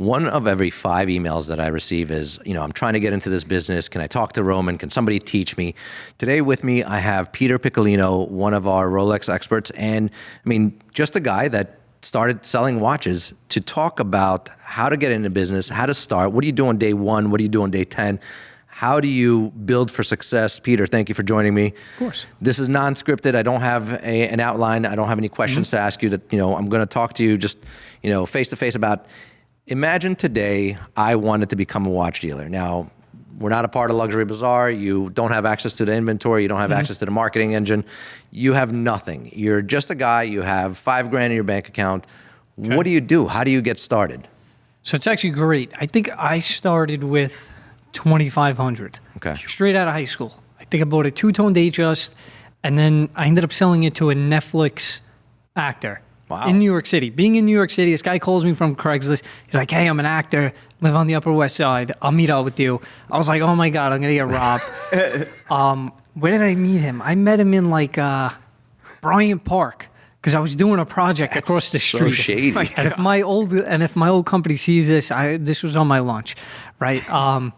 one of every 5 emails that I receive is, I'm trying to get into this business. Can I talk to Roman? Can somebody teach me? Today with me, I have Peter Piccolino, one of our Rolex experts. And just a guy that started selling watches to talk about how to get into business, how to start. What do you do on day 1? What do you do on day 10? How do you build for success? Peter, thank you for joining me. Of course. This is non-scripted. I don't have an outline. I don't have any questions to ask you. That I'm going to talk to you just, face to face about. Imagine today I wanted to become a watch dealer. Now, we're not a part of Luxury Bazaar. You don't have access to the inventory. You don't have access to the marketing engine. You have nothing. You're just a guy. You have $5,000 in your bank account. Okay. What do you do? How do you get started? So it's actually great. I think I started with $2,500. Okay. Straight out of high school. I think I bought a two-tone Datejust, and then I ended up selling it to a Netflix actor. Wow. In New York City. Being in New York City, this guy calls me from Craigslist. He's like, hey, I'm an actor, live on the Upper West Side. I'll meet up with you. I was like, oh my God, I'm going to get robbed. Where did I meet him? I met him in Bryant Park because I was doing a project across the street. So shady. And if my old company sees this, this was on my lunch, right?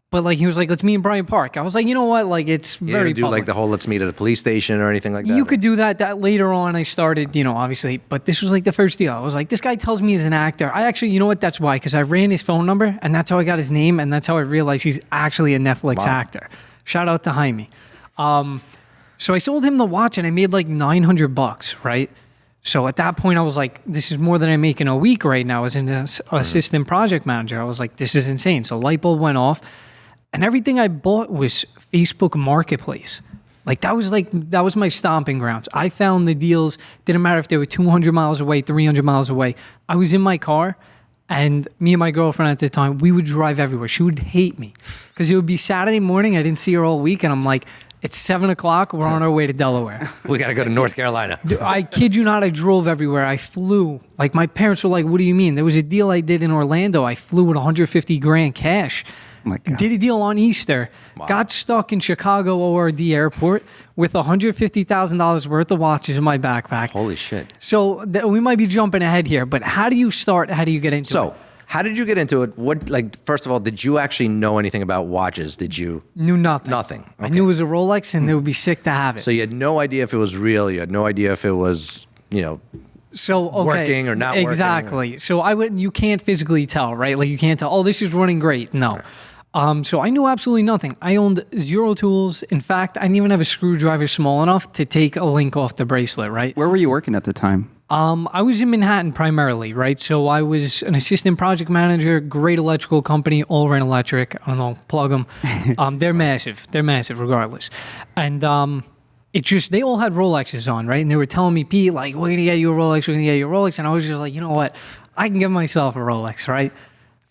But he was like, let's meet in Bryant Park. I was like, you know what? It's very do public. the whole let's meet at a police station or anything like that? You could do that. That later on I started, obviously. But this was the first deal. I was like, this guy tells me he's an actor. I actually, you know what? That's why. Because I ran his phone number and that's how I got his name. And that's how I realized he's actually a Netflix actor. Shout out to Jaime. So I sold him the watch and I made $900, right? So at that point I was like, this is more than I make in a week right now as an assistant project manager. I was like, this is insane. So light bulb went off. And everything I bought was Facebook Marketplace. That was my stomping grounds. I found the deals. Didn't matter if they were 200 miles away, 300 miles away. I was in my car, and me and my girlfriend at the time, we would drive everywhere. She would hate me because it would be Saturday morning. I didn't see her all week, and I'm like, it's 7 o'clock. We're on our way to Delaware. We got to go to North Carolina. I kid you not. I drove everywhere. I flew. My parents were like, what do you mean? There was a deal I did in Orlando. I flew with $150,000 cash. Oh my God. Did a deal on Easter, got stuck in Chicago ORD airport with $150,000 worth of watches in my backpack. Holy shit. So we might be jumping ahead here, but how do you start? How do you get into it? So how did you get into it? What, first of all, did you actually know anything about watches? Did you? Knew nothing. Nothing. Okay. I knew it was a Rolex and it would be sick to have it. So you had no idea if it was real. You had no idea if it was, working or not working. Exactly. So you can't physically tell, right? You can't tell, oh, this is running great. No. So I knew absolutely nothing. I owned 0 tools. In fact, I didn't even have a screwdriver small enough to take a link off the bracelet, right? Where were you working at the time? I was in Manhattan primarily, right? So I was an assistant project manager, great electrical company, All Rain Electric. I don't know, plug them. They're massive. They're massive regardless. And they all had Rolexes on, right? And they were telling me, Pete, we're going to get you a Rolex, we're going to get you a Rolex. And I was just like, you know what? I can get myself a Rolex, right?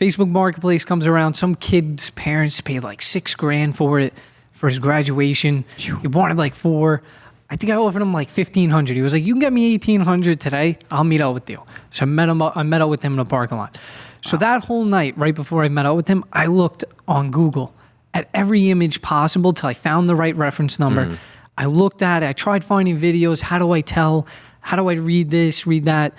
Facebook Marketplace comes around. Some kid's parents paid $6,000 for it for his graduation. He wanted $4,000. I think I offered him $1,500. He was like, "You can get me $1,800 today. I'll meet up with you." So I met up with him in a parking lot. So that whole night, right before I met up with him, I looked on Google at every image possible till I found the right reference number. I looked at it. I tried finding videos. How do I tell? How do I read this? Read that?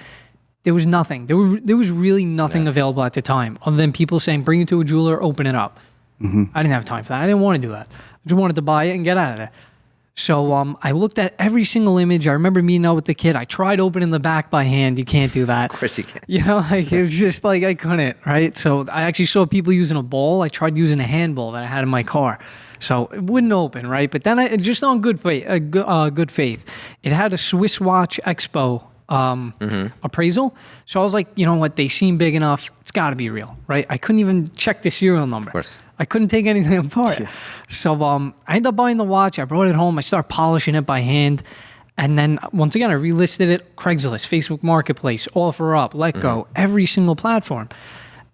There was nothing. There was really nothing available at the time other than people saying, bring it to a jeweler, open it up. I didn't have time for that. I didn't want to do that. I just wanted to buy it and get out of there. So I looked at every single image. I remember meeting up with the kid. I tried opening the back by hand. You can't do that. Of course you can't. It was just I couldn't, right? So I actually saw people using a ball. I tried using a handball that I had in my car. So it wouldn't open, right? But then just on good faith, it had a Swiss Watch Expo appraisal. So I was like, you know what? They seem big enough. It's got to be real, right? I couldn't even check the serial number. Of course. I couldn't take anything apart. Yeah. So I ended up buying the watch. I brought it home. I started polishing it by hand. And then once again, I relisted it. Craigslist, Facebook Marketplace, OfferUp, Letgo, every single platform.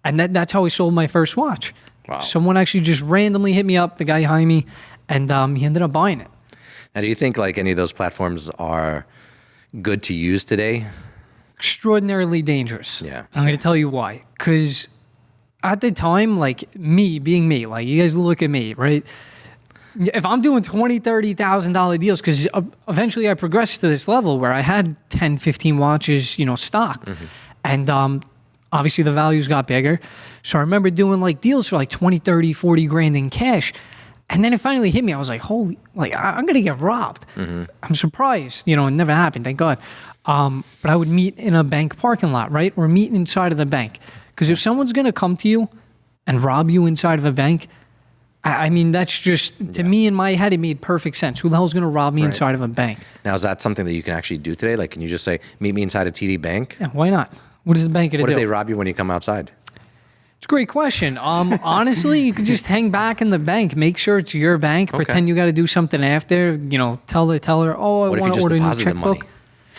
And that's how I sold my first watch. Wow. Someone actually just randomly hit me up, the guy Jaime, and he ended up buying it. Now, do you think any of those platforms are good to use today? Extraordinarily dangerous. Yeah. I'm going to tell you why. Because at the time, me being me, you guys look at me, right? If I'm doing $20,000, $30,000 deals, because eventually I progressed to this level where I had 10, 15 watches, stocked. And Obviously, the values got bigger. So I remember doing like deals for like 20, 30, 40 grand in cash. And then it finally hit me. I was like, holy, like, I'm going to get robbed. I'm surprised. You know, it never happened, thank God. But I would meet in a bank parking lot, right? Or meet inside of the bank. Because if someone's going to come to you and rob you inside of a bank, I mean, that's just, to me in my head, it made perfect sense. Who the hell's going to rob me inside of a bank? Now, is that something that you can actually do today? Like, can you just say, meet me inside a TD bank? Yeah, why not? What is the bank going to do? What if they rob you when you come outside? It's a great question. Honestly, you could just hang back in the bank, make sure it's your bank, pretend you got to do something after, you know, tell the teller, oh, I want to order a new checkbook.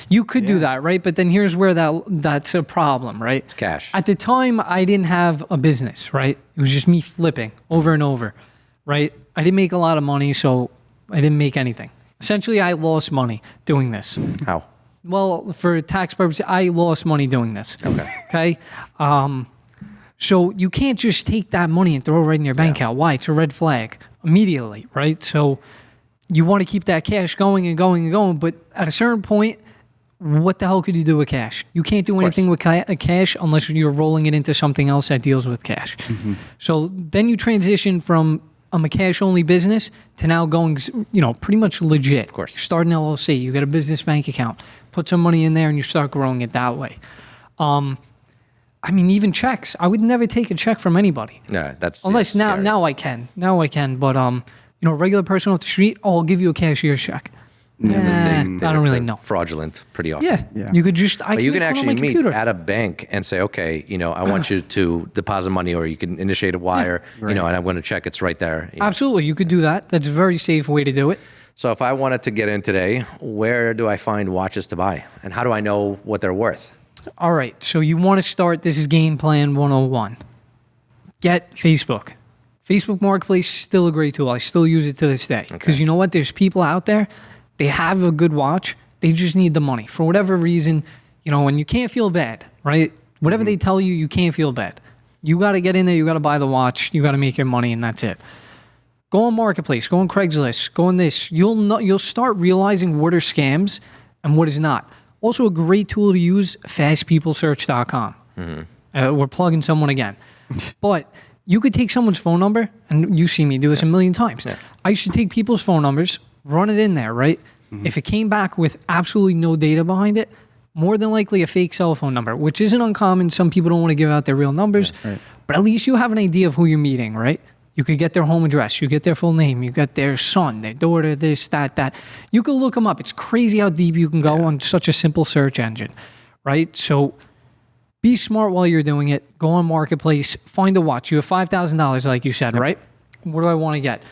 You could do that, right? But then here's where that's a problem, right? It's cash. At the time, I didn't have a business, right? It was just me flipping over and over, right? I didn't make a lot of money, so I didn't make anything. Essentially, I lost money doing this. How? Well, for tax purposes, I lost money doing this. Okay. So you can't just take that money and throw it right in your bank account. Why? It's a red flag immediately, right? So you want to keep that cash going and going and going, but at a certain point, what the hell could you do with cash? You can't do anything with cash unless you're rolling it into something else that deals with cash. So then you transition from I'm a cash-only business to now going, you know, pretty much legit. Of course. You start an LLC, you get a business bank account, put some money in there, and you start growing it that way. I mean, even checks. I would never take a check from anybody. Yeah, that's unless now I can. Now I can. But you know, a regular person off the street, oh, I'll give you a cashier's check. I don't really know. Fraudulent pretty often. Yeah. You could just. But you can actually meet at a bank and say, okay, you know, I want you to deposit money, or you can initiate a wire, you know, and I'm going to check. It's right there. Absolutely, you could do that. That's a very safe way to do it. So if I wanted to get in today, where do I find watches to buy, and how do I know what they're worth? All right, so you want to start, this is game plan 101. Get Facebook. Facebook Marketplace is still a great tool. I still use it to this day. Because you know what? There's people out there, they have a good watch. They just need the money. For whatever reason, you know, and you can't feel bad, right? Whatever they tell you, you can't feel bad. You got to get in there. You got to buy the watch. You got to make your money, and that's it. Go on Marketplace. Go on Craigslist. Go on this. You'll start realizing what are scams and what is not. Also, a great tool to use, fastpeoplesearch.com. We're plugging someone again. But you could take someone's phone number, and you see me do this a million times. I used to take people's phone numbers, run it in there, right? If it came back with absolutely no data behind it, more than likely a fake cell phone number, which isn't uncommon. Some people don't want to give out their real numbers. But at least you have an idea of who you're meeting, right? You could get their home address. You get their full name. You get their son, their daughter, this, that. You can look them up. It's crazy how deep you can go on such a simple search engine, right? So be smart while you're doing it. Go on Marketplace. Find a watch. You have $5,000, like you said, right? What do I want to get?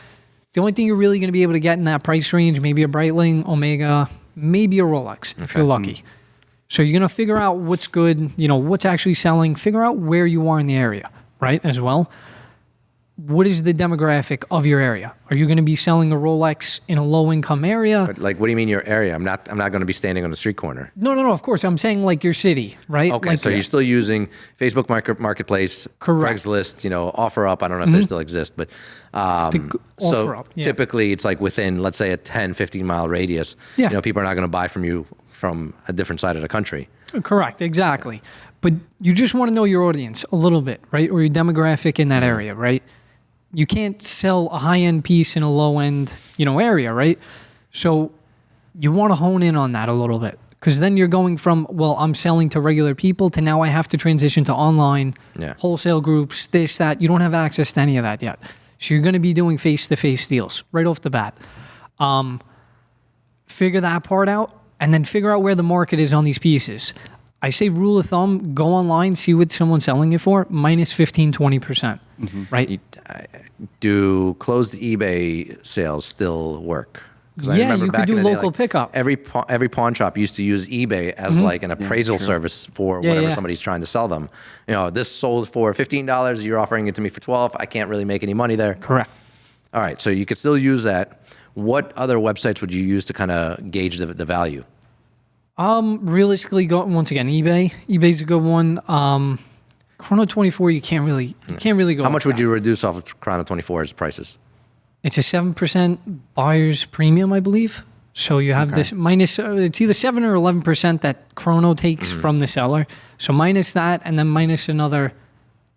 The only thing you're really going to be able to get in that price range, maybe a Breitling, Omega, maybe a Rolex, if you're lucky. So you're going to figure out what's good, you know, what's actually selling. Figure out where you are in the area, right, as well. What is the demographic of your area? Are you going to be selling a Rolex in a low-income area? But like, what do you mean your area? I'm not going to be standing on the street corner. No. Of course, I'm saying like your city, right? Okay, like, so you're still using Facebook Marketplace, Correct. Craigslist, you know, OfferUp. I don't know if they still exist, but so OfferUp, typically it's like within, let's say, a 10, 15-mile radius. You know, people are not going to buy from you from a different side of the country. Correct, exactly. But you just want to know your audience a little bit, right? Or your demographic in that area, right? You can't sell a high-end piece in a low-end, you know, area, right? So you want to hone in on that a little bit, because then you're going from, well, I'm selling to regular people to now I have to transition to online, wholesale groups, this, that. You don't have access to any of that yet. So you're going to be doing face-to-face deals right off the bat. Figure that part out, and then figure out where the market is on these pieces. I say rule of thumb, go online, see what someone's selling it for, minus 15, 20%, right? Do closed eBay sales still work? Yeah, you could do local pickup. Every pawn shop used to use eBay as like an appraisal service for whatever somebody's trying to sell them. You know, this sold for $15, you're offering it to me for $12. I can't really make any money there. Correct. All right, so you could still use that. What other websites would you use to kind of gauge the value? Realistically, once again, eBay. eBay's a good one. Chrono24, you can't really go. How much would you reduce off of Chrono24's prices? It's a 7% buyer's premium, I believe. So you have this minus, it's either 7 or 11% that chrono takes from the seller. So minus that, and then minus another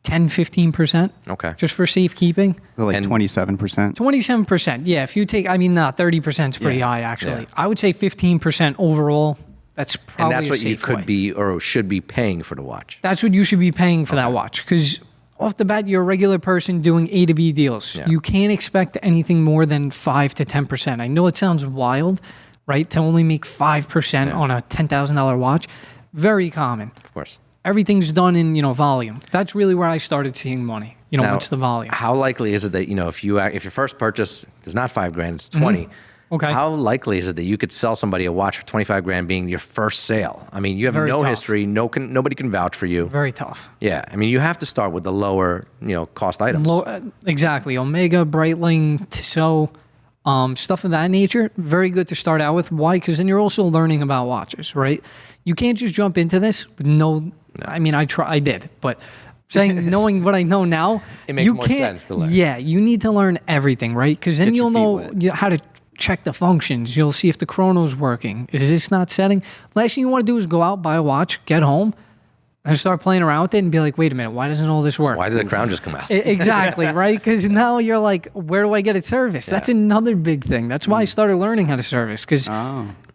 10, 15%. Okay. Just for safekeeping. So like And- 27%. 27%. Yeah. If you take, 30% is pretty Yeah. high, actually. Yeah. I would say 15% overall. That's And probably that's a what you safe could way. be or should be paying for the watch. That's what you should be paying for that watch. Because off the bat, you're a regular person doing A to B deals. Yeah. You can't expect anything more than 5 to 10%. I know it sounds wild, right? To only make 5% on a $10,000 watch. Very common. Of course. Everything's done in, volume. That's really where I started seeing money. Now, What's the volume? How likely is it that, if your first purchase is not $5,000, it's 20. Okay. How likely is it that you could sell somebody a watch for $25,000 being your first sale? I mean, you have Very no tough. history. Nobody can vouch for you. Very tough. Yeah. I mean, you have to start with the lower, cost items. Exactly. Omega, Breitling, Tissot, stuff of that nature. Very good to start out with. Why? Because then you're also learning about watches, right? You can't just jump into this with no. I mean, I did, but saying knowing what I know now, It makes you more can't, sense to learn. Yeah, you need to learn everything, right? Because then Get your you'll feet know wet. how to check the functions. You'll see if the chrono's working. Is this not setting? Last thing you want to do is go out, buy a watch, get home, and start playing around with it and be like, wait a minute, why doesn't all this work? Why did the crown just come out? Exactly, right? Because now you're like, where do I get it serviced? That's another big thing. That's why I started learning how to service. Because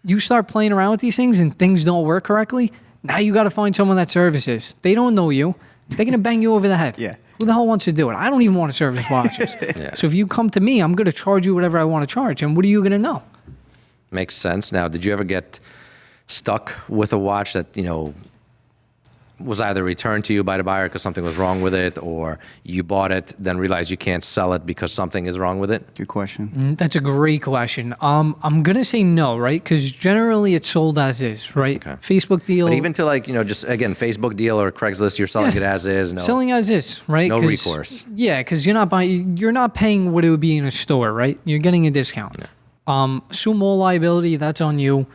you start playing around with these things and things don't work correctly. Now you got to find someone that services. They don't know you. They're going to bang you over the head. Yeah. Who the hell wants to do it? I don't even want to service watches. Yeah. So if you come to me, I'm going to charge you whatever I want to charge. And what are you going to know? Makes sense. Now, did you ever get stuck with a watch that, was either returned to you by the buyer because something was wrong with it, or you bought it, then realized you can't sell it because something is wrong with it? Good question. That's a great question. I'm going to say no, right? Because generally it's sold as is, right? Okay. Facebook deal. But even to just, again, Facebook deal or Craigslist, you're selling it as is. No. Selling as is, right? No 'Cause- recourse. Yeah, because you're not paying what it would be in a store, right? You're getting a discount. Assume all liability, that's on you.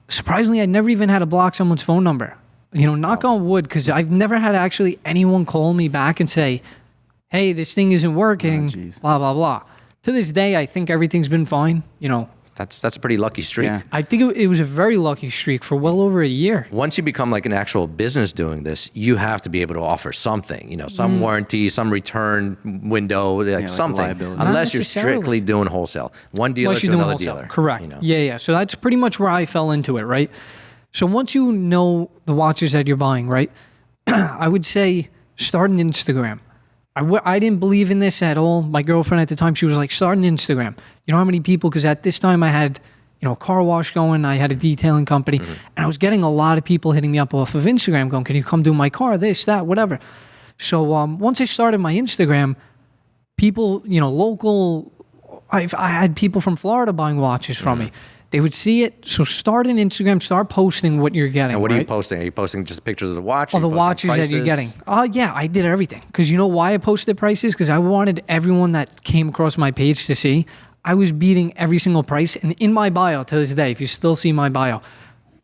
Surprisingly, I never even had to block someone's phone number. Knock on wood, because I've never had actually anyone call me back and say, hey, this thing isn't working, jeez. blah, blah, blah. To this day, I think everything's been fine. That's a pretty lucky streak. Yeah. I think it was a very lucky streak for well over a year. Once you become like an actual business doing this, you have to be able to offer something, some warranty, some return window, like like something. liability. Not Unless you're necessarily. strictly doing wholesale. One dealer Unless to you're doing another wholesale. dealer. Correct. Yeah. So that's pretty much where I fell into it, right? So once you know the watches that you're buying, right, I would say start an Instagram. I didn't believe in this at all. My girlfriend at the time, she was like, start an Instagram. You know how many people, because at this time I had, a car wash going, I had a detailing company, and I was getting a lot of people hitting me up off of Instagram going, can you come do my car, this, that, whatever. So once I started my Instagram, people, local, I had people from Florida buying watches from me. They would see it. So start an Instagram, start posting what you're getting. And what are you right? posting? Are you posting just pictures of the watch? Oh, Are the you posting watches that you're prices? getting. Yeah, I did everything. Because you know why I posted prices? Because I wanted everyone that came across my page to see. I was beating every single price. And in my bio to this day, if you still see my bio,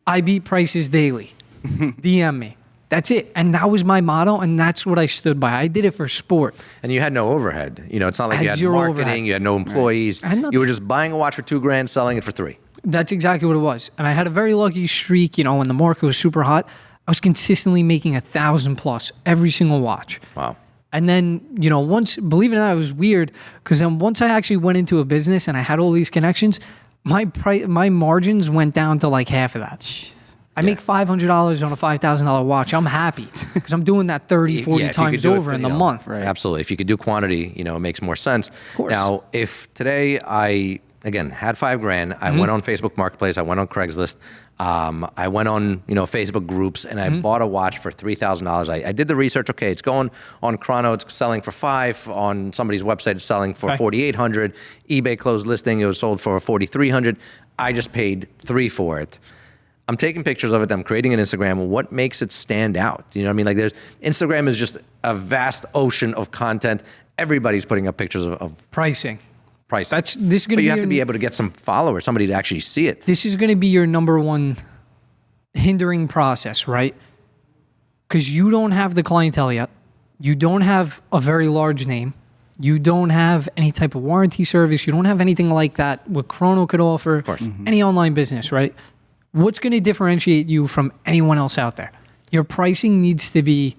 I beat prices daily. DM me. That's it. And that was my motto. And that's what I stood by. I did it for sport. And you had no overhead. It's not like I you had had zero marketing, overhead. you had no employees. I had nothing. You were just buying a watch for $2,000, selling it for $3,000. That's exactly what it was. And I had a very lucky streak, when the market was super hot. I was consistently making 1,000 plus every single watch. Wow. And then, once, believe it or not, it was weird because then once I actually went into a business and I had all these connections, my margins went down to like half of that. I make $500 on a $5,000 watch. I'm happy because I'm doing that 30, 40 Yeah, if you could times do it over to, in the month. Right. Absolutely. If you could do quantity, it makes more sense. Of course. Now, if today I, again, had $5,000, I went on Facebook Marketplace, I went on Craigslist, I went on, Facebook groups, and I bought a watch for $3,000. I did the research. Okay, it's going on Chrono, it's selling for $5,000. On somebody's website, it's selling for $4,800. eBay closed listing, it was sold for $4,300. I just paid $3,000 for it. I'm taking pictures of it. I'm creating an Instagram. What makes it stand out? You know what I mean? Like Instagram is just a vast ocean of content. Everybody's putting up pictures of Pricing. price. This is going But to you be have to be able to get some followers, somebody to actually see it. This is going to be your number one hindering process, right? Because you don't have the clientele yet. You don't have a very large name. You don't have any type of warranty service. You don't have anything like that what Chrono could offer. Of course. Any online business, right? What's going to differentiate you from anyone else out there? Your pricing needs to be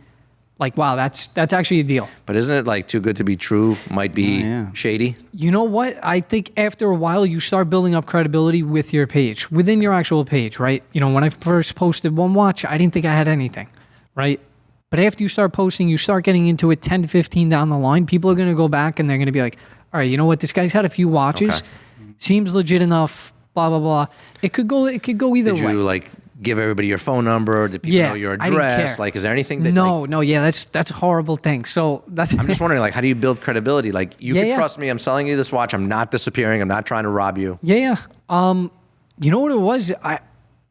like, wow, that's actually a deal. But isn't it like too good to be true? Might be shady. You know what? I think after a while, you start building up credibility with your page, within your actual page, right? You know, when I first posted one watch, I didn't think I had anything, right? But after you start posting, you start getting into it 10 to 15 down the line, people are going to go back and they're going to be like, all right, you know what? This guy's had a few watches. Okay. Seems legit enough, blah, blah, blah. It could go either way. Did you like give everybody your phone number? Did people know your I didn't address? care. Like, is there anything that No, that's a horrible thing. So that's I'm just wondering, like, how do you build credibility? Like, you Yeah, can yeah. trust me. I'm selling you this watch. I'm not disappearing. I'm not trying to rob you. Yeah. You know what it was? I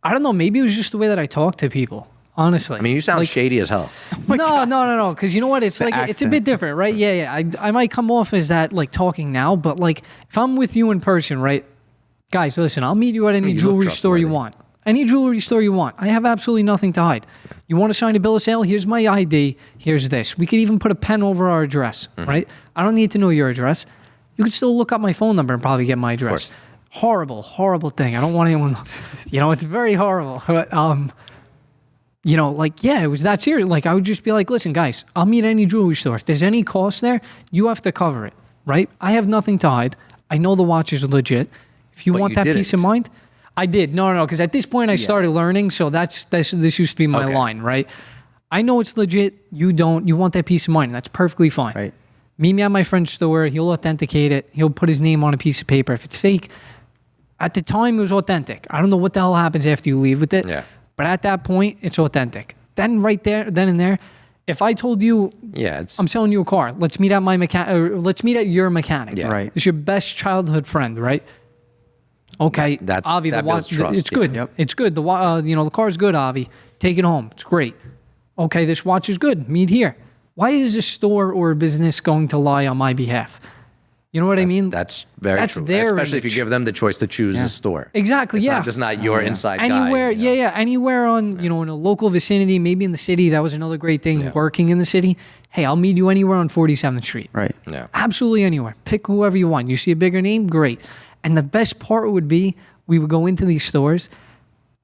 don't know. Maybe it was just the way that I talk to people. Honestly, I mean, you sound like, shady as hell. No. Because you know what? It's like it's a bit different, right? Yeah. I might come off as that like talking now, but like if I'm with you in person, right? Guys, listen. I'll meet you at any You look jewelry store you trustworthy. want. Any jewelry store you want. I have absolutely nothing to hide. You want to sign a bill of sale? Here's my ID. Here's this. We could even put a pen over our address, right? I don't need to know your address. You could still look up my phone number and probably get my address. Horrible thing. I don't want anyone. It's very horrible. But, it was that serious. Like, I would just be like, listen, guys, I'll meet any jewelry store. If there's any cost there, you have to cover it, right? I have nothing to hide. I know the watch is legit. If you But want you that peace of didn't. mind, I did. No, because at this point I started learning, so this used to be my Okay. line, right? I know it's legit. You don't. You want that peace of mind. That's perfectly fine. Right. Meet me at my friend's store. He'll authenticate it. He'll put his name on a piece of paper. If it's fake, at the time it was authentic. I don't know what the hell happens after you leave with it. Yeah. But at that point, it's authentic. Then right there, then and there, if I told you Yeah, it's I'm selling you a car, let's meet at my let's meet at your mechanic. Yeah. Right. It's your best childhood friend, right? Okay, That's- Avi, that the watch, builds trust, it's yeah. good. Yep. It's good. The car's good, Avi. Take it home. It's great. Okay, this watch is good. Meet here. Why is a store or a business going to lie on my behalf? You know what I mean? That's very That's true. their Especially if you image. give them the choice to choose a store. Exactly. It's yeah. Not, it's not your inside Anywhere, guy. you know? anywhere on, in a local vicinity, maybe in the city. That was another great thing, working in the city. Hey, I'll meet you anywhere on 47th Street. Right. Yeah. Absolutely anywhere. Pick whoever you want. You see a bigger name, great. And the best part would be we would go into these stores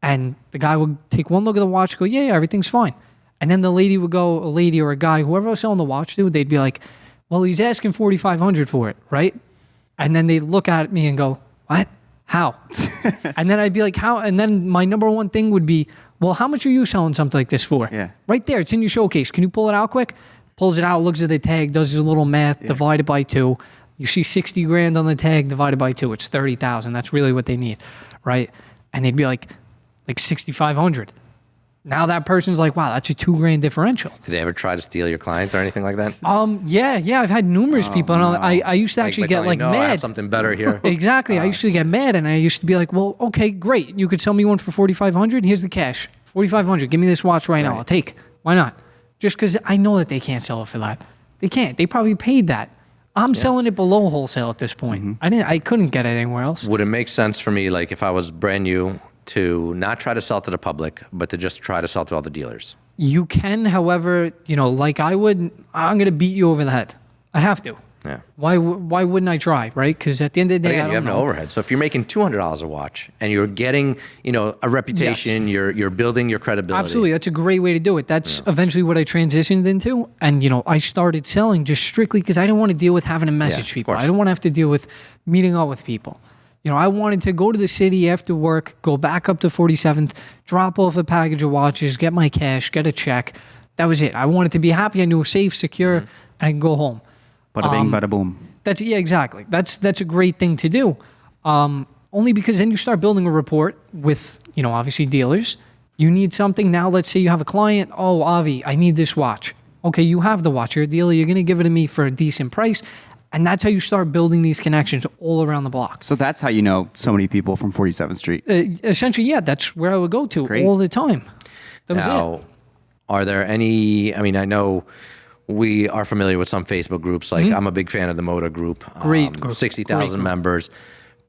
and the guy would take one look at the watch, go, yeah, everything's fine. And then the lady would go, a lady or a guy, whoever was selling the watch to, they'd be like, well, he's asking $4,500 for it, right? And then they'd look at me and go, what? How? And then I'd be like, how? And then my number one thing would be, well, how much are you selling something like this for? Yeah. Right there. It's in your showcase. Can you pull it out quick? Pulls it out, looks at the tag, does his little math, divided by 2. You see 60 grand on the tag, divided by 2. It's 30,000. That's really what they need, right? And they'd be like 6,500. Now that person's like, wow, that's a $2,000 differential. Did they ever try to steal your client or anything like that? Yeah. I've had numerous people. And I used to actually by get telling you, no, I mad. have something better here. Exactly. I used to get mad, and I used to be like, well, okay, great. You could sell me one for $4,500. Here's the cash. $4,500. Give me this watch right now. I'll take. Why not? Just because I know that they can't sell it for that. They can't. They probably paid that. I'm selling it below wholesale at this point. I couldn't get it anywhere else. Would it make sense for me, like if I was brand new, to not try to sell to the public, but to just try to sell to all the dealers? You can, however, like I would, I'm going to beat you over the head. I have to. Yeah. Why wouldn't I try, right? Because at the end of the But day, again, I you don't have know. no overhead. So if you're making $200 a watch and you're getting, a reputation, you're building your credibility. Absolutely. That's a great way to do it. That's eventually what I transitioned into. And, I started selling just strictly because I didn't want to deal with having to message of people. course. I didn't want to have to deal with meeting up with people. I wanted to go to the city after work, go back up to 47th, drop off a package of watches, get my cash, get a check. That was it. I wanted to be happy. I knew it was safe, secure, and I can go home. Bada bing, bada boom. Exactly. That's a great thing to do. Only because then you start building a rapport with, obviously dealers. You need something now. Let's say you have a client. Oh, Avi, I need this watch. Okay, you have the watch. You're a dealer. You're going to give it to me for a decent price. And that's how you start building these connections all around the block. So that's how you know so many people from 47th Street. Essentially, yeah, that's where I would go to great. all the time. That was Now, it. are there any, I know we are familiar with some Facebook groups. Like I'm a big fan of the Moda group. Great group. 60,000 Great group. members.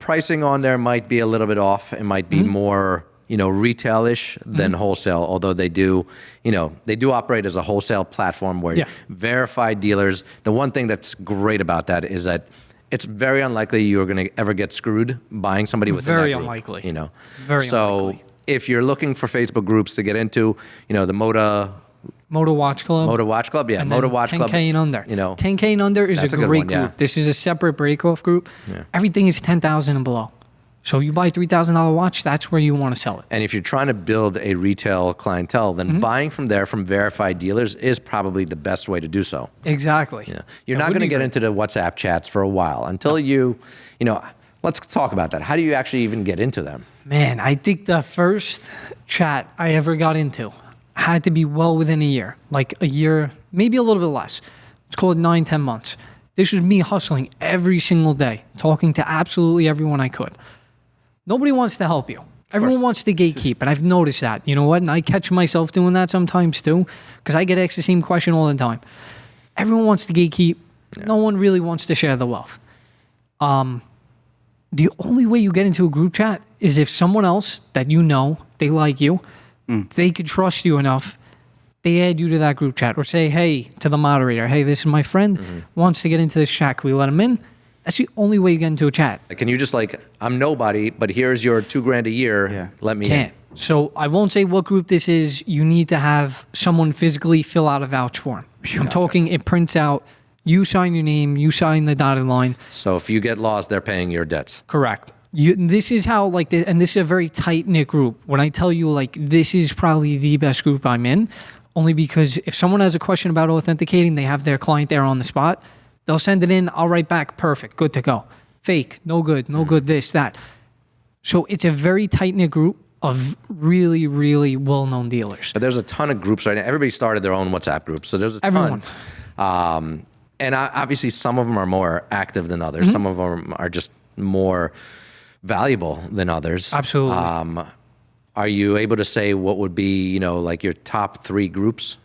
Pricing on there might be a little bit off. It might be more, retail-ish than wholesale, although they do operate as a wholesale platform where Yeah. verified dealers, the one thing that's great about that is that it's very unlikely you're going to ever get screwed buying somebody within Very that group, unlikely. so Very unlikely. if you're looking for Facebook groups to get into, the Moto Watch Club. Moto Watch Club, yeah, And Moto then Watch 10K Club, and under. 10K and under is that's a a good great one, yeah. group. This is a separate break-off group. Yeah. Everything is 10,000 and below. So you buy $3,000 watch, that's where you want to sell it. And if you're trying to build a retail clientele, then buying from there from verified dealers is probably the best way to do so. Exactly. You're That not would going to be get great. into the WhatsApp chats for a while until let's talk about that. How do you actually even get into them? Man, I think the first chat I ever got into had to be well within a year, like a year, maybe a little bit less. It's called 9-10 months. This was me hustling every single day, talking to absolutely everyone I could. Nobody wants to help you. Everyone wants to gatekeep, and I've noticed that. You know what? And I catch myself doing that sometimes too, because I get asked the same question all the time. Everyone wants to gatekeep. Yeah. No one really wants to share the wealth. The only way you get into a group chat is if someone else that they like you, they could trust you enough, they add you to that group chat or say, hey, to the moderator, hey, this is my friend, wants to get into this chat. Can we let him in? That's the only way you get into a chat. Can you just I'm nobody, but here's your $2,000 a year. Yeah. Let me Can't. in. So I won't say what group this is. You need to have someone physically fill out a vouch form. I'm talking, it prints out, you sign your name, you sign the dotted line. So if you get lost, they're paying your debts. Correct. This is how, and this is a very tight-knit group. When I tell you, this is probably the best group I'm in, only because if someone has a question about authenticating, they have their client there on the spot. They'll send it in. I'll write back. Perfect. Good to go. Fake. No good. No good. This, that. So it's a very tight-knit group of really, really well-known dealers. But there's a ton of groups right now. Everybody started their own WhatsApp groups. So there's a Everyone. ton. And obviously some of them are more active than others. Some of them are just more valuable than others. Absolutely. Are you able to say what would be, your top 3 groups?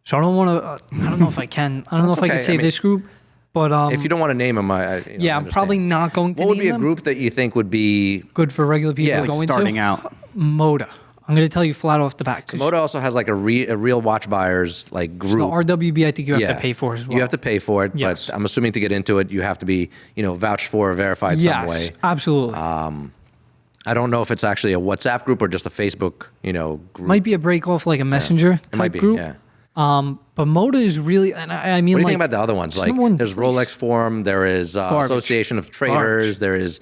So I don't want to, I don't know if I can. I don't know if I okay. can say I mean, this group, but if you don't want to name them, I I'm probably not going to What would name be a them. group that you think would be... Good for regular people Yeah, like going Starting to? out. Moda. I'm going to tell you flat off the bat. Moto also has a real watch buyers group. The RWB, I think you have to pay for as well. You have to pay for it, Yes. but I'm assuming to get into it, you have to be, vouched for or verified some way. Yes, absolutely. I don't know if it's actually a WhatsApp group or just a Facebook, group. Might be a break off like a messenger It type might be, group. yeah. But Moda is really, and I mean, What do you think about the other ones? number one There's place. Rolex Forum, there is Garbage. Association of Traders, Garbage. there is,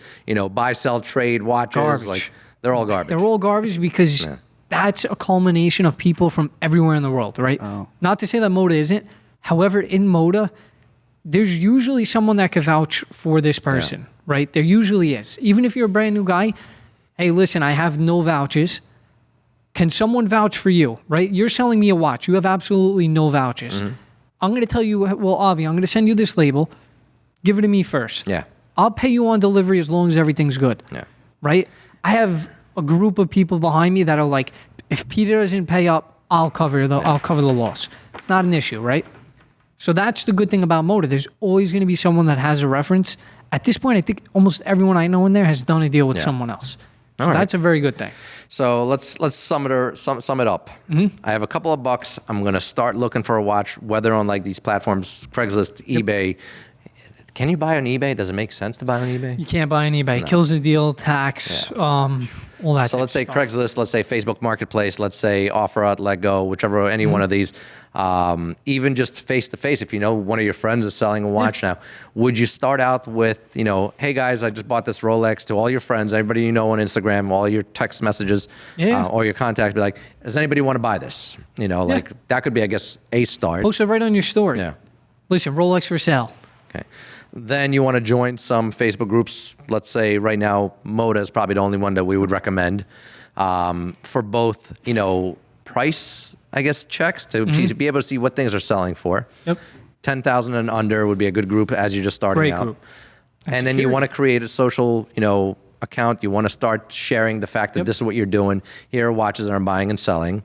buy, sell, trade watches. Garbage. They're all garbage. They're all garbage because that's a culmination of people from everywhere in the world, right? Oh. Not to say that Moda isn't. However, in Moda, there's usually someone that can vouch for this person, right? There usually is. Even if you're a brand new guy, hey, listen, I have no vouches. Can someone vouch for you, right? You're selling me a watch. You have absolutely no vouches. I'm going to tell you, well, Avi, I'm going to send you this label. Give it to me first. Yeah. I'll pay you on delivery as long as everything's good. Yeah. Right? I have a group of people behind me that are like, if Peter doesn't pay up, I'll cover the loss. It's not an issue, right? So that's the good thing about Moda. There's always going to be someone that has a reference. At this point, I think almost everyone I know in there has done a deal with someone else. So All right. that's a very good thing. So let's sum it up. I have a couple of bucks. I'm going to start looking for a watch, whether on these platforms, Craigslist, eBay. Can you buy on eBay? Does it make sense to buy on eBay? You can't buy on eBay. It kills the deal, tax, all that. So let's say stuff. Craigslist, let's say Facebook Marketplace, let's say OfferUp, Let Go, whichever, any one of these. Even just face to face, if you know one of your friends is selling a watch now, would you start out with, hey guys, I just bought this Rolex, to all your friends, everybody you know on Instagram, all your text messages, all your contacts, be like, does anybody want to buy this? That could be, I guess, a start. Post it right on your story. Yeah. Listen, Rolex for sale. Okay. Then you want to join some Facebook groups. Let's say right now, Moda is probably the only one that we would recommend for both, price, I guess, checks to be able to see what things are selling for. Yep. 10,000 and under would be a good group as you're just starting Great out. group. And then you want to create a social, account. You want to start sharing the fact that this is what you're doing. Here are watches that I'm buying and selling.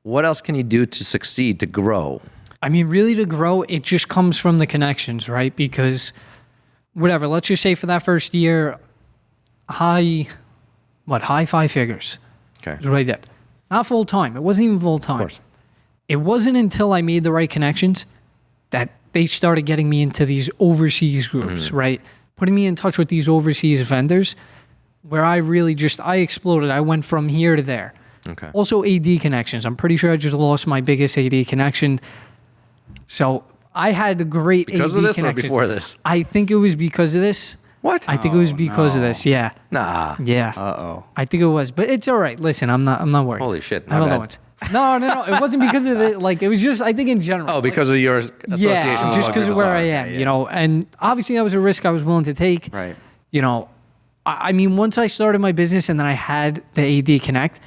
What else can you do to succeed, to grow? I mean, really to grow, it just comes from the connections, right? Because whatever, let's just say for that first year, high 5 figures. Okay. That's what I did. Not full time. It wasn't even full time. Of course. It wasn't until I made the right connections that they started getting me into these overseas groups, right? Putting me in touch with these overseas vendors where I really I exploded. I went from here to there. Okay. Also AD connections. I'm pretty sure I just lost my biggest AD connection. So I had a great Because AD of this connections. or before this? I think it was because of this. What? I think it was because of this. Yeah. Nah. Yeah. Uh-oh. I think it was, but it's all right. Listen, I'm not worried. Holy shit, I have my other bad. ones. No. It wasn't because of the, like, it was just, I think in general. Oh, because of your association yeah, with just what because of people where are. I am, you know, and obviously that was a risk I was willing to take. Right. You know, I mean, once I started my business and then I had the AD Connect,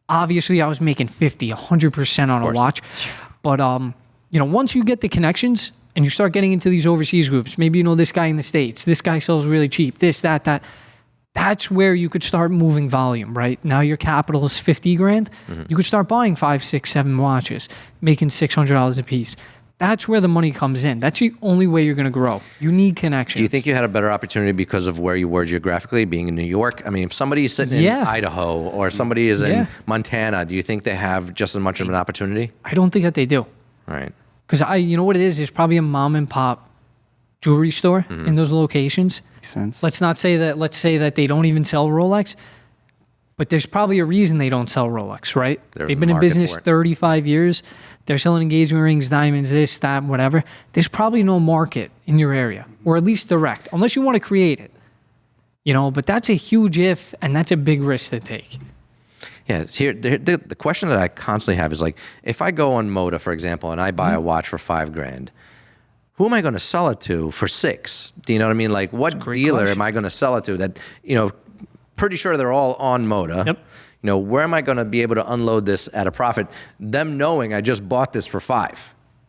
obviously I was making 50, 100% on a watch. But, you know, once you get the connections and you start getting into these overseas groups, maybe you know this guy in the States, this guy sells really cheap, this, that. That's where you could start moving volume, right? Now your capital is 50 grand. You could start buying 5, 6, 7 watches, making $600 a piece. That's where the money comes in. That's the only way you're going to grow. You need connections. Do you think you had a better opportunity because of where you were geographically, being in New York? I mean, if somebody's sitting in Idaho or somebody is in Montana, do you think they have just as much of an opportunity? I don't think that they do. Right. Because you know what it is? There's probably a mom and pop jewelry store in those locations. Makes sense. Let's say that they don't even sell Rolex, but there's probably a reason they don't sell Rolex, right? There's They've a been in market business for it. 35 years. They're selling engagement rings, diamonds, this, that, whatever. There's probably no market in your area, or at least direct, unless you want to create it. You know, but that's a huge if, and that's a big risk to take. Yeah, it's here. The question that I constantly have is like, if I go on Moda, for example, and I buy a watch for $5,000, who am I going to sell it to for $6,000? Do you know what I mean? Like, what dealer question. am I going to sell it to that, you know, pretty sure they're all on Moda. Yep. You know, where am I going to be able to unload this at a profit? Them knowing I just bought this for $5,000.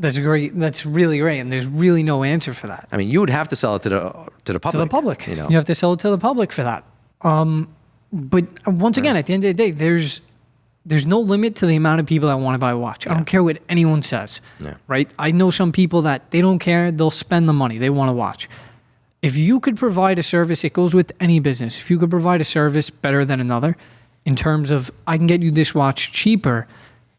That's great. That's really great, and there's really no answer for that. I mean, you would have to sell it to the public. To the public. You know, You have to sell it to the public for that. But once again, at the end of the day, there's no limit to the amount of people that want to buy a watch. I don't care what anyone says, right? I know some people that they don't care. They'll spend the money. They want to watch. If you could provide a service, it goes with any business. If you could provide a service better than another in terms of, I can get you this watch cheaper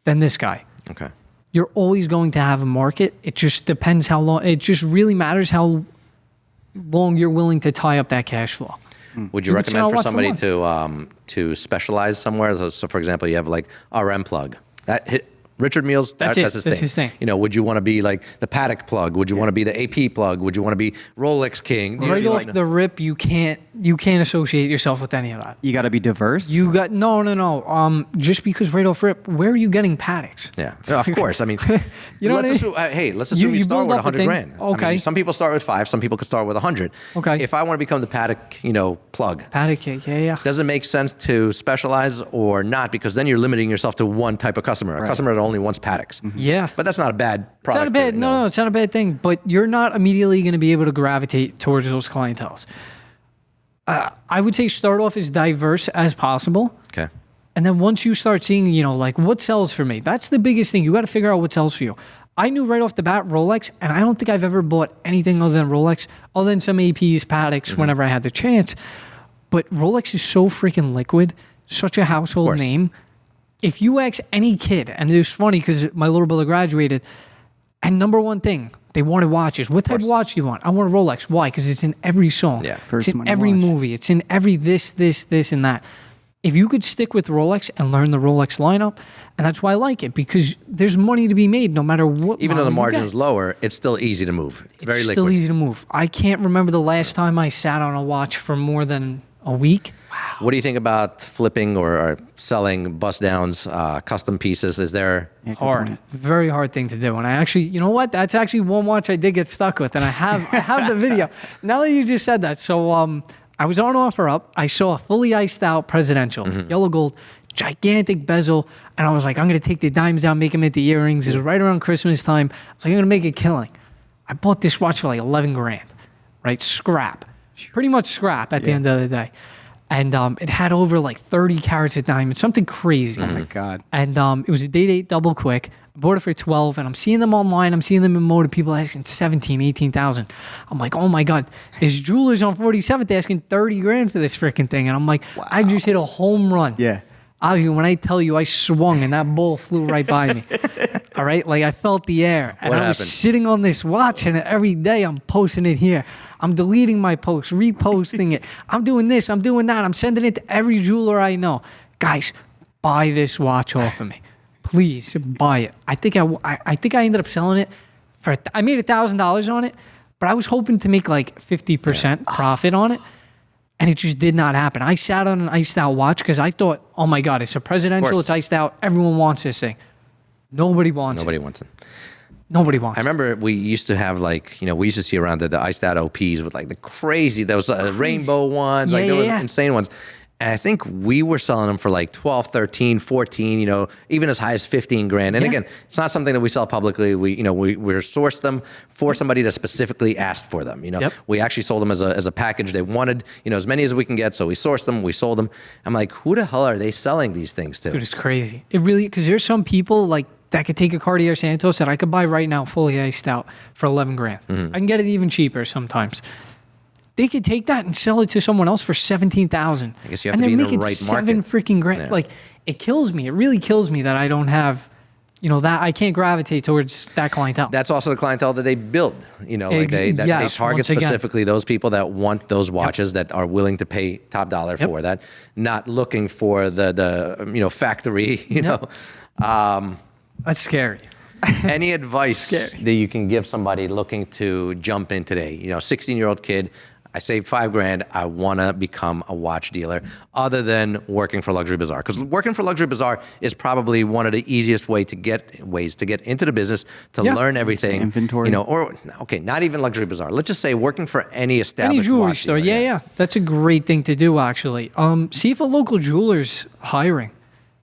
than this guy. Okay. You're always going to have a market. It just depends how long. It just really matters how long you're willing to tie up that cash flow. Would you You could sell recommend a for watch for somebody to specialize somewhere? So, for example, you have like RM plug. Richard Meals, That's that's it. That's his thing. You know, would you want to be like the Patek plug? Would you want to be the AP plug? Would you want to be Rolex King? Right off the rip, you can't associate yourself with any of that. You got to be diverse. You got no. Just because right off rip, where are you getting Pateks? Yeah, of course. I mean, You know what I let's mean? assume, hey, let's assume you you start build with up a $100,000. thing. I mean, Okay. some people start with 5. Some people could start with 100. Okay. If I want to become the Patek, you know, plug, Patek, yeah. does it make sense to specialize or not? Because then you're limiting yourself to one type of customer, a customer that only wants Pateks. Yeah. But that's not a bad It's product. not a bad, you know. no, it's not a bad thing, but you're not immediately going to be able to gravitate towards those clienteles. I would say start off as diverse as possible. Okay. And then once you start seeing, you know, like what sells for me, that's the biggest thing. You got to figure out what sells for you. I knew right off the bat Rolex, and I don't think I've ever bought anything other than Rolex, other than some APs, Pateks, whenever I had the chance. But Rolex is so freaking liquid, such a household name. If you ask any kid, and it was funny because my little brother graduated, and number one thing, they wanted watches. What type of watch do you want? I want a Rolex. Why? Because it's in every song. Yeah. First It's in money every watch. movie. It's in every this, and that. If you could stick with Rolex and learn the Rolex lineup, and that's why I like it, because there's money to be made no matter what. Even though the model you margin get. is lower, it's still easy to move. It's very It's liquid. still easy to move. I can't remember the last time I sat on a watch for more than a week. What do you think about flipping or selling bust downs, custom pieces? Is there? Yeah, good Hard, point. very hard thing to do. And I actually, you know what? That's actually one watch I did get stuck with, and I have the video. Now that you just said that, so I was on OfferUp. I saw a fully iced out presidential, yellow gold, gigantic bezel, and I was like, I'm gonna take the diamonds out, make them into earrings. It was right around Christmas time. I was like, I'm gonna make a killing. I bought this watch for like 11 grand, right? Scrap, pretty much scrap at the end of the day. And it had over like 30 carats of diamonds, something crazy. Oh my God. And it was a day date double quick. I bought it for 12, and I'm seeing them online. I'm seeing them in Moda. People asking 17, 18,000. I'm like, oh my God, this jeweler's on 47th asking 30 grand for this freaking thing. And I'm like, I just hit a home run. Yeah. Avi, when I tell you I swung and that ball flew right by me. All right? Like I felt the air. And What I was happened? sitting on this watch and every day I'm posting it here. I'm deleting my posts, reposting it. I'm doing this, I'm doing that. I'm sending it to every jeweler I know. Guys, buy this watch off of me. Please buy it. I think I ended up selling it for, I made $1,000 on it, but I was hoping to make like 50% profit on it. And it just did not happen. I sat on an iced out watch because I thought, oh my God, it's a presidential, it's iced out. Everyone wants this thing. Nobody wants Nobody it. wants it. Nobody wants I remember we used to have like, we used to see around the iced out OPs with like the crazy, those rainbow ones, like Yeah, those yeah. insane ones. And I think we were selling them for like 12, 13, 14, even as high as 15 grand. And Yeah. again, it's not something that we sell publicly. We're sourced them for somebody that specifically asked for them. Yep. We actually sold them as a package. They wanted, as many as we can get. So we sourced them, we sold them. I'm like, who the hell are they selling these things to? Dude, it's crazy. It really, because there's some people like that could take a Cartier Santos that I could buy right now fully iced out for 11 grand. Mm-hmm. I can get it even cheaper sometimes. They could take that and sell it to someone else for 17,000. I guess you have to be in the right seven market. freaking grand. Yeah. Like it kills me. It really kills me that I don't have, that I can't gravitate towards that clientele. That's also the clientele that they build. Like they Yes, target once again. specifically those people that want those watches that are willing to pay top dollar for that, not looking for the factory. That's scary. Any advice Scary. that you can give somebody looking to jump in today? 16-year-old kid. I saved $5,000. I want to become a watch dealer, other than working for Luxury Bazaar. Because working for Luxury Bazaar is probably one of the easiest ways to get into the business, to Yeah. learn everything. Inventory. Not even Luxury Bazaar. Let's just say working for any established Any jewelry watch store. dealer. Yeah. That's a great thing to do, actually. See if a local jeweler's hiring.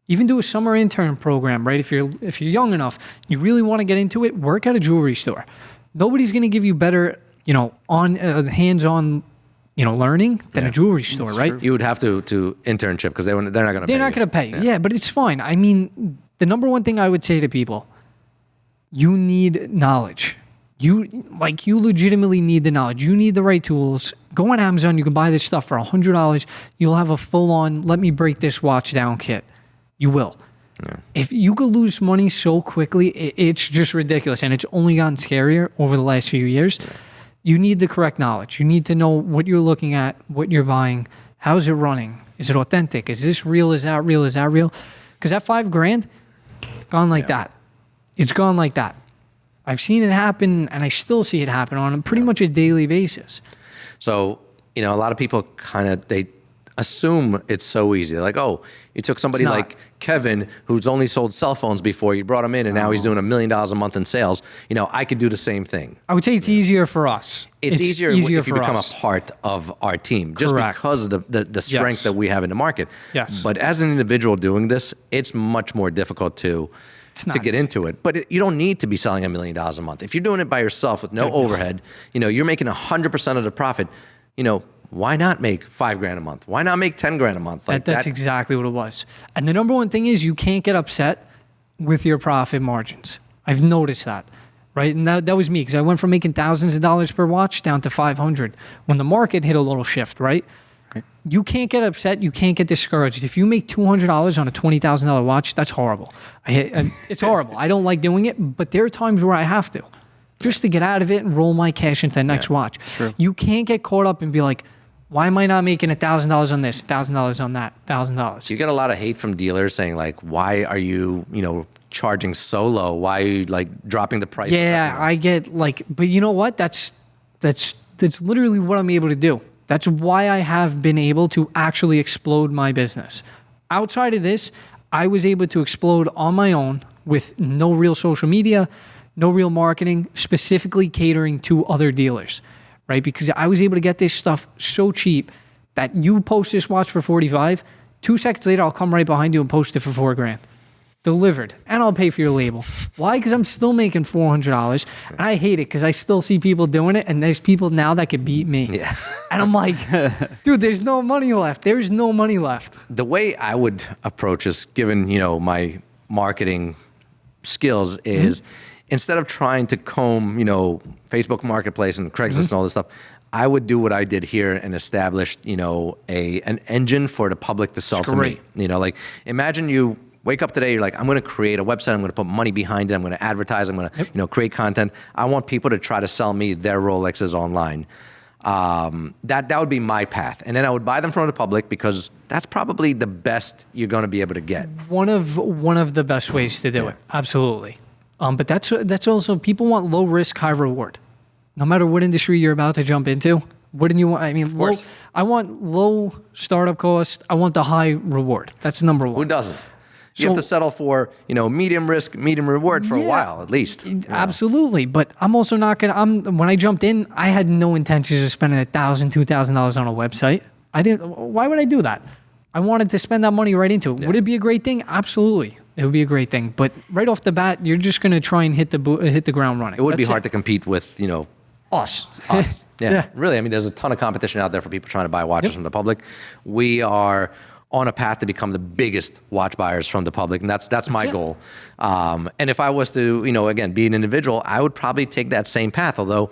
Even do a summer intern program, right? If you're young enough, you really want to get into it, work at a jewelry store. Nobody's going to give you better, on hands-on, learning than a jewelry store, right? You would have to internship because they're not going to pay They're not going to pay you. Yeah, but it's fine. I mean, the number one thing I would say to people, you need knowledge. You legitimately need the knowledge. You need the right tools. Go on Amazon. You can buy this stuff for $100. You'll have a full-on, let me break this watch down kit. You will. Yeah. If you could lose money so quickly, it's just ridiculous. And it's only gotten scarier over the last few years. Yeah. You need the correct knowledge. You need to know what you're looking at, what you're buying, how's it running? Is it authentic? Is this real? Is that real? Is that real? Because that $5,000, gone like that. It's gone like that. I've seen it happen, and I still see it happen on pretty much a daily basis. So, a lot of people they assume it's so easy. They're like, oh, you took somebody like Kevin, who's only sold cell phones before, you brought him in, and now he's doing $1 million a month in sales. I could do the same thing. I would say it's easier for us. It's easier if you become us. a part of our team, just Correct. because of the strength that we have in the market. Yes. But as an individual doing this, it's much more difficult to get into it. But you don't need to be selling $1 million a month. If you're doing it by yourself with no overhead, you're making 100% of the profit, why not make $5,000 a month? Why not make $10,000 a month? That's exactly what it was. And the number one thing is you can't get upset with your profit margins. I've noticed that, right? And that was me, because I went from making thousands of dollars per watch down to 500 when the market hit a little shift, right? You can't get upset. You can't get discouraged. If you make $200 on a $20,000 watch, that's horrible. It's horrible. I don't like doing it, but there are times where I have to, just to get out of it and roll my cash into the next watch. True. You can't get caught up and be like, why am I not making $1,000 on this, $1,000 on that, $1,000? You get a lot of hate from dealers saying like, why are you, charging so low? Why are you dropping the price? Yeah, I get but you know what? That's literally what I'm able to do. That's why I have been able to actually explode my business. Outside of this, I was able to explode on my own with no real social media, no real marketing, specifically catering to other dealers, right? Because I was able to get this stuff so cheap that you post this watch for 45, 2 seconds later, I'll come right behind you and post it for $4,000. Delivered. And I'll pay for your label. Why? Because I'm still making $400. And I hate it because I still see people doing it. And there's people now that could beat me. Yeah. And I'm like, dude, there's no money left. There's no money left. The way I would approach this, given, my marketing skills, is instead of trying to comb, Facebook Marketplace and Craigslist and all this stuff, I would do what I did here and establish, an engine for the public to sell to me. Like imagine you wake up today, you're like, I'm going to create a website. I'm going to put money behind it. I'm going to advertise. I'm going to, create content. I want people to try to sell me their Rolexes online. That would be my path. And then I would buy them from the public because that's probably the best you're going to be able to get. One of the best ways to do it. Absolutely. But that's also, people want low risk, high reward. No matter what industry you're about to jump into, wouldn't you want? I mean, I want low startup cost. I want the high reward. That's number one. Who doesn't? You have to settle for, medium risk, medium reward for a while at least. Absolutely. But I'm also not going to, when I jumped in, I had no intentions of spending $1,000, $2,000 on a website. Why would I do that? I wanted to spend that money right into it. Yeah. Would it be a great thing? Absolutely. It would be a great thing. But right off the bat, you're just going to try and hit the ground running. It would be hard to compete with, us. Yeah, really. I mean, there's a ton of competition out there for people trying to buy watches from the public. We are on a path to become the biggest watch buyers from the public, and that's my goal. And if I was to, again, be an individual, I would probably take that same path, although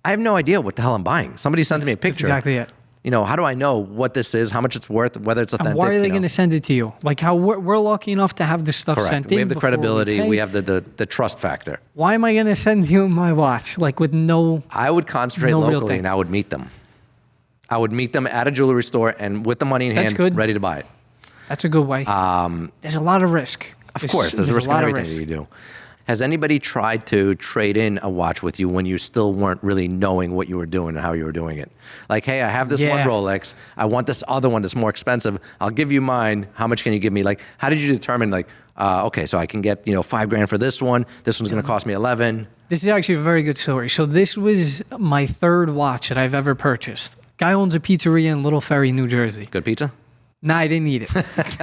I have no idea what the hell I'm buying. Somebody sends me a picture. That's exactly it. How do I know what this is, how much it's worth, whether it's authentic? And why are they going to send it to you? Like how we're lucky enough to have this stuff sent in. We have the credibility. We have the trust factor. Why am I going to send you my watch? Like with no... I would concentrate locally and I would meet them. I would meet them at a jewelry store and with the money in hand, ready to buy it. That's a good way. There's a lot of risk. Of course, there's a risk in everything that you do. Has anybody tried to trade in a watch with you when you still weren't really knowing what you were doing and how you were doing it? Like, hey, I have this one Rolex. I want this other one that's more expensive. I'll give you mine. How much can you give me? Like, how did you determine, like, okay, so I can get, $5,000 for this one. This one's going to cost me 11. This is actually a very good story. So this was my third watch that I've ever purchased. Guy owns a pizzeria in Little Ferry, New Jersey. Good pizza? Nah, I didn't eat it.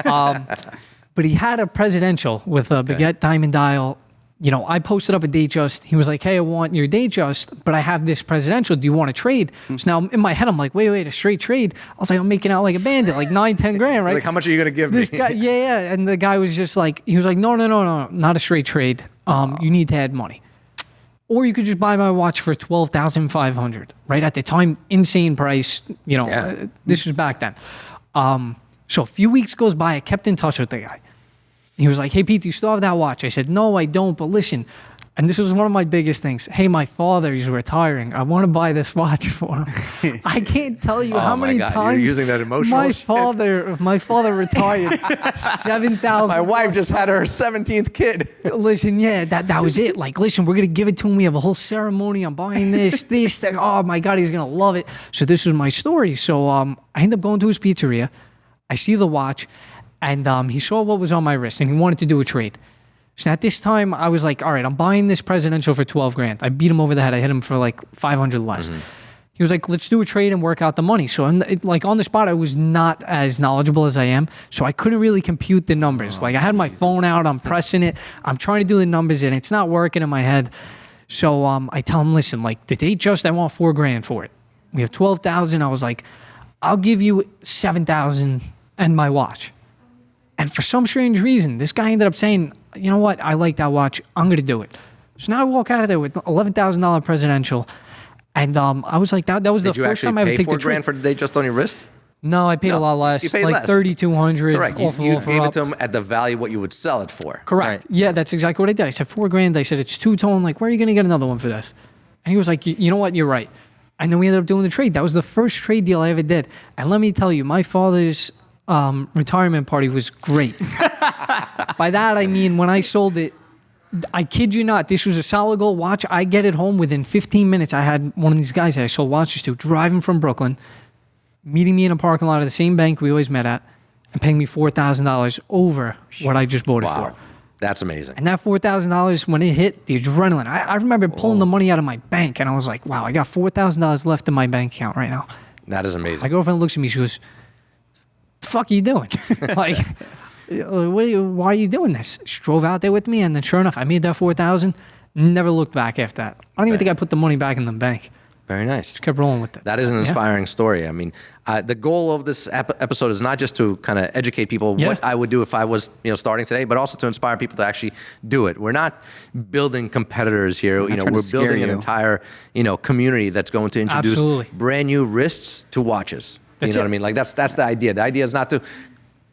But he had a presidential with a baguette diamond dial. I posted up a Datejust. He was like, hey, I want your Datejust, but I have this presidential. Do you want to trade? So now in my head, I'm like, wait, a straight trade? I was like, I'm making out like a bandit, like $9-10 right? Like, how much are you going to give this me? Guy, yeah. And the guy was just like, he was like, no, not a straight trade. You need to add money. Or you could just buy my watch for $12,500, right? At the time, insane price. This was back then. So a few weeks goes by. I kept in touch with the guy. He was like, hey, Pete, do you still have that watch? I said, no, I don't. But listen, and this was one of my biggest things. Hey, my father, he's retaring. I want to buy this watch for him. I can't tell you how many times you're using that emotional my father retired 7,000. My wife just had her 17th kid. Listen, that was it. Like, listen, we're going to give it to him. We have a whole ceremony. I'm buying this. Oh, my God, he's going to love it. So this was my story. So I end up going to his pizzeria. I see the watch. And he saw what was on my wrist, and he wanted to do a trade. So at this time, I was like, all right, I'm buying this presidential for $12,000. I beat him over the head. I hit him for like 500 less. Mm-hmm. He was like, let's do a trade and work out the money. So on the spot, I was not as knowledgeable as I am. So I couldn't really compute the numbers. I had my phone out. I'm pressing it. I'm trying to do the numbers, and it's not working in my head. So I tell him, listen, like the Datejust, I want $4,000 for it. We have 12,000. I was like, I'll give you 7,000 and my watch. And for some strange reason, this guy ended up saying, you know what? I like that watch. I'm going to do it. So now I walk out of there with $11,000 presidential. And I was like, that was the first time I ever took the trade. $4,000 for the Datejust on your wrist? No, I paid a lot less. You paid like less. $3,200. Correct. You gave it to him at the value what you would sell it for. Correct. Right. Yeah, that's exactly what I did. I said $4,000. I said, it's two-tone. Like, where are you going to get another one for this? And he was like, you know what? You're right. And then we ended up doing the trade. That was the first trade deal I ever did. And let me tell you, my father's retirement party was great. By that, I mean, when I sold it, I kid you not, this was a solid gold watch. I get it home within 15 minutes. I had one of these guys that I sold watches to driving from Brooklyn, meeting me in a parking lot of the same bank we always met at, and paying me $4,000 over what I just bought it for. That's amazing. And that $4,000, when it hit, the adrenaline. I remember pulling the money out of my bank, and I was like, wow, I got $4,000 left in my bank account right now. That is amazing. My girlfriend looks at me, she goes, the fuck are you doing? Like, why are you doing this? She drove out there with me, and then sure enough, I made that $4,000. Never looked back after that. I don't even think I put the money back in the bank. Very nice. Just kept rolling with it. That is an inspiring story. I mean, the goal of this episode is not just to kind of educate people what I would do if I was, starting today, but also to inspire people to actually do it. We're not building competitors here. We're building an entire, community that's going to introduce brand new wrists to watches. You know what I mean? Like that's the idea. The idea is not to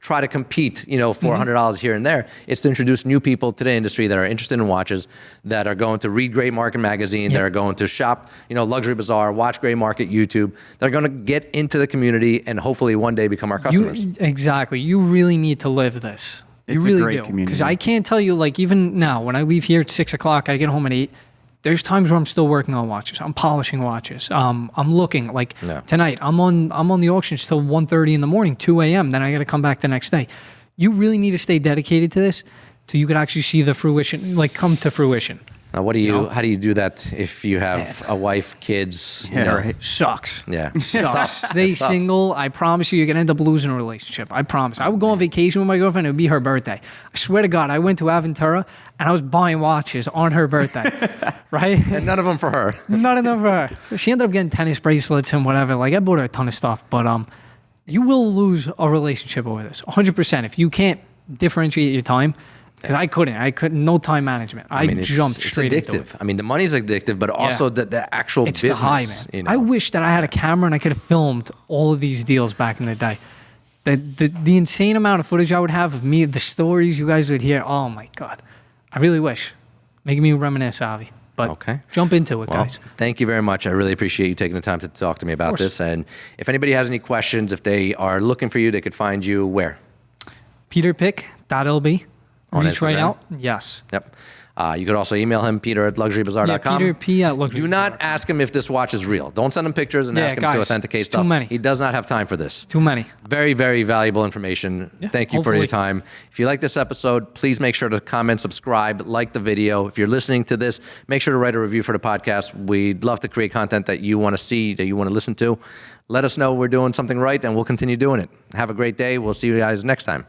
try to compete, for $100 here and there. It's to introduce new people to the industry that are interested in watches, that are going to read Great Market Magazine, that are going to shop, Luxury Bazaar, watch Great Market YouTube. They're going to get into the community and hopefully one day become our customers. Exactly. You really need to live this. It's you really a great do. community. Because I can't tell you, like, even now, when I leave here at 6 o'clock, I get home at 8. There's times where I'm still working on watches. I'm polishing watches. I'm looking like tonight. I'm on the auctions till 1:30 in the morning, 2 a.m. Then I got to come back the next day. You really need to stay dedicated to this, so you could actually see the fruition, like come to fruition. Now, how do you do that if you have a wife, kids? Right. Sucks. Yeah. Sucks. Stay single. I promise you're going to end up losing a relationship. I promise. I would go on vacation with my girlfriend. It would be her birthday. I swear to God, I went to Aventura and I was buying watches on her birthday. Right? And none of them for her. None of them for her. She ended up getting tennis bracelets and whatever. Like, I bought her a ton of stuff. But you will lose a relationship over this. 100%. If you can't differentiate your time. Because I couldn't, no time management. I jumped straight into it. I mean, the money's addictive, but also the actual it's business. The high, man. I wish that I had a camera and I could have filmed all of these deals back in the day. The insane amount of footage I would have of me, the stories you guys would hear. Oh my God. I really wish. Making me reminisce, Avi. But jump into it, guys. Thank you very much. I really appreciate you taking the time to talk to me about this. And if anybody has any questions, if they are looking for you, they could find you where? peterpick.lb. Reach right Instagram? out. Yes. Yep. You could also email him, peter@luxurybazaar.com. Peter P at luxurybazaar.com. Do not ask him if this watch is real. Don't send him pictures and ask him to authenticate stuff. Too many. He does not have time for this. Too many. Very, very valuable information. Thank you for your time. If you like this episode, please make sure to comment, subscribe, like the video. If you're listening to this, make sure to write a review for the podcast. We'd love to create content that you want to see, that you want to listen to. Let us know we're doing something right, and we'll continue doing it. Have a great day. We'll see you guys next time.